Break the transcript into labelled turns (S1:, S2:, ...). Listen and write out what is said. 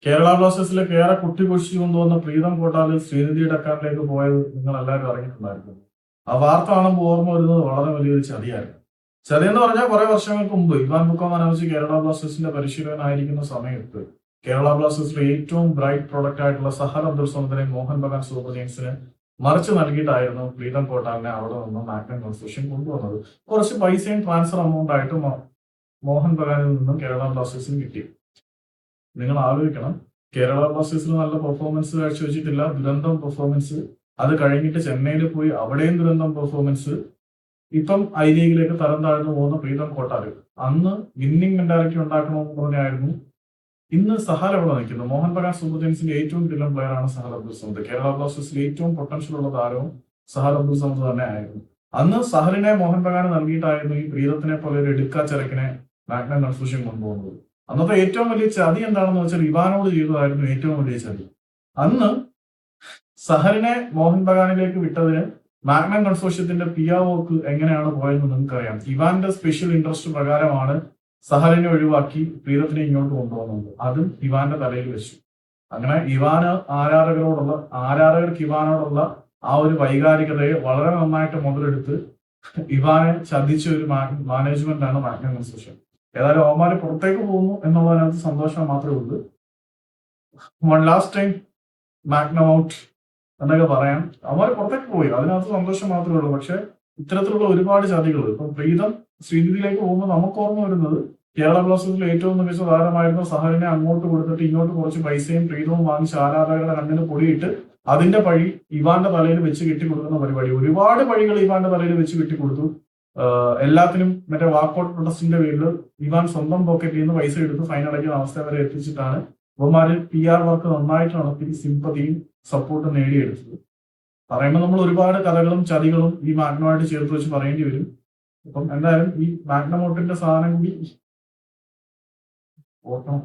S1: കേരള ബ്ലാസ്റ്റേഴ്സിലേക്ക് ഏറെ കുട്ടികൊഴിച്ചു കൊണ്ടുവന്ന പ്രീതം കോട്ടാൽ ശ്രീനിധിയുടെ അക്കാറിലേക്ക് പോയത് നിങ്ങൾ എല്ലാവരും അറിഞ്ഞിട്ടുണ്ടായിരുന്നു. ആ വാർത്ത കാണുമ്പോൾ ഓർമ്മ വരുന്നത് വളരെ വലിയൊരു ചതിയായിരുന്നു. ചതി എന്ന് പറഞ്ഞാൽ കുറെ വർഷങ്ങൾക്ക് മുമ്പ് ഇവാൻ ബുക്കോമാനോവിച്ച് കേരള ബ്ലാസ്റ്റേഴ്സിന്റെ പരിശീലകനായിരിക്കുന്ന സമയത്ത് കേരള ബ്ലാസ്റ്റേഴ്സിലെ ഏറ്റവും ബ്രൈറ്റ് പ്രൊഡക്റ്റ് ആയിട്ടുള്ള സഹർ അബ്ദുൾ സമദിനെ മോഹൻ ബഗാൻ സൂപ്പർ ജയൻസിന് മറിച്ച് നൽകിയിട്ടായിരുന്നു പ്രീതം കോട്ടാലിനെ അവിടെ നിന്ന് മാഗ്നം കൺസ്ട്രക്ഷൻ കൊണ്ടുവന്നത്. കുറച്ച് പൈസയും ട്രാൻസ്ഫർ എമൗണ്ട് ആയിട്ട് മോഹൻ ബഗാനിൽ നിന്നും കേരള ബ്ലാസ്റ്റേഴ്സിന് കിട്ടി. നിങ്ങൾ ആലോചിക്കണം, കേരള ബ്ലാസ്റ്റേഴ്സിൽ നല്ല പെർഫോമൻസ് കാഴ്ചവെച്ചിട്ടില്ല, ദുരന്തം പെർഫോമൻസ്. അത് കഴിഞ്ഞിട്ട് ചെന്നൈയിൽ പോയി അവിടെയും ദുരന്തം പെർഫോമൻസ്. ഇപ്പം ഐ ലീഗിലേക്ക് തരം താഴ്ന്നു പോകുന്ന പ്രീതം കോട്ടാല് അന്ന് വിന്നിംഗ് മെന്റാലിറ്റി ഉണ്ടാക്കണമെന്ന് പറഞ്ഞായിരുന്നു. ഇന്ന് സഹൽ അവിടെ നിൽക്കുന്നു. മോഹൻ ബഗാൻ സൂപ്പർ ജയൻസിന്റെ ഏറ്റവും കിടിലൻ പ്ലെയർ ആണ് സഹൽ അബ്ദുൾ സമദ്. കേരള ബ്ലാസ്റ്റേഴ്സിൽ ഏറ്റവും പൊട്ടൻഷ്യൽ ഉള്ള താരവും സഹൽ അബ്ദുൾ സമദ് തന്നെ ആയിരുന്നു. അന്ന് സഹലിനെ മോഹൻ ബഗാന് നൽകിയിട്ടായിരുന്നു ഈ പ്രീതത്തിനെ പോലെ ഒരു എടുക്കാച്ചരക്കിനെ മാഗ്നം കൺഫ്യൂഷൻ കൊണ്ടുപോകുന്നത്. അന്നത്തെ ഏറ്റവും വലിയ ചതി എന്താണെന്ന് വെച്ചാൽ ഇവാനോട് ചെയ്തതായിരുന്നു ഏറ്റവും വലിയ ചതി. അന്ന് സഹലിനെ മോഹൻ ബഗാനിലേക്ക് വിട്ടതിന് മാഗ്നം കൺസോർഷ്യത്തിന്റെ പിയാവോക്ക് എങ്ങനെയാണ് പോയതെന്ന് നിങ്ങൾക്കറിയാം. ഇവാന്റെ സ്പെഷ്യൽ ഇൻട്രസ്റ്റ് പ്രകാരമാണ് സഹലിനെ ഒഴിവാക്കി പ്രീതത്തിനെ ഇങ്ങോട്ട് കൊണ്ടുവന്നത്. അതും ഇവാന്റെ തലയിൽ വെച്ചു. അങ്ങനെ ആരാധകർക്ക് ഇവാനോടുള്ള ആ ഒരു വൈകാരികതയെ വളരെ നന്നായിട്ട് മുതലെടുത്ത് ഇവാനെ ചതിച്ച ഒരു മാനേജ്മെന്റ് ആണ് മാഗ്നം കൺസോർഷ്യം. ഏതായാലും അവന്മാര് പുറത്തേക്ക് പോകുന്നു എന്നുള്ളതിനകത്ത് സന്തോഷം മാത്രമേ ഉള്ളൂ. One last time magnum out എന്നൊക്കെ പറയാം. അവന്മാര് പുറത്തേക്ക് പോയി, അതിനകത്ത് സന്തോഷം മാത്രമേ ഉള്ളൂ. പക്ഷെ ഇത്തരത്തിലുള്ള ഒരുപാട് ചതികൾ ഇപ്പം പ്രീതം ശ്രീനിധിയിലേക്ക് പോകുമ്പോൾ നമുക്ക് ഓർമ്മ വരുന്നത് കേരള ബ്ലാസ്റ്റേഴ്സിലെ ഏറ്റവും മികച്ച താരമായിരുന്ന സഹലിനെ അങ്ങോട്ട് കൊടുത്തിട്ട് ഇങ്ങോട്ട് കുറച്ച് പൈസയും പ്രീതവും വാങ്ങിച്ച് ആരാധകരുടെ കണ്ണിന് പൊടിയിട്ട് അതിന്റെ പഴി ഇവാന്റെ തലയിൽ വെച്ച് കെട്ടിക്കൊടുക്കുന്ന പരിപാടി. ഒരുപാട് പഴികൾ ഇവാന്റെ തലയിൽ വെച്ച് കെട്ടിക്കൊടുത്തു. എല്ലാത്തിനും മറ്റേ വാക്കൗട്ട് പ്രൊട്ടസ്റ്റിന്റെ പേരിൽ ഇവാൻ സ്വന്തം പോക്കറ്റിൽ നിന്ന് പൈസ എടുത്ത് ഫൈൻ അടയ്ക്കുന്ന അവസ്ഥ വരെ എത്തിച്ചിട്ടാണ് ഇവന്മാര് PR വർക്ക് നന്നായിട്ട് നടത്തി സിമ്പതിയും സപ്പോർട്ടും നേടിയെടുത്തത്. പറയുമ്പോൾ നമ്മൾ ഒരുപാട് കഥകളും ചതികളും ഈ മാഗ്നമായിട്ട് ചേർത്ത് വെച്ച് പറയേണ്ടി വരും. അപ്പം എന്തായാലും ഈ മാഗ്നമോട്ടിന്റെ സാധനം കൂടി ഓർക്കണം.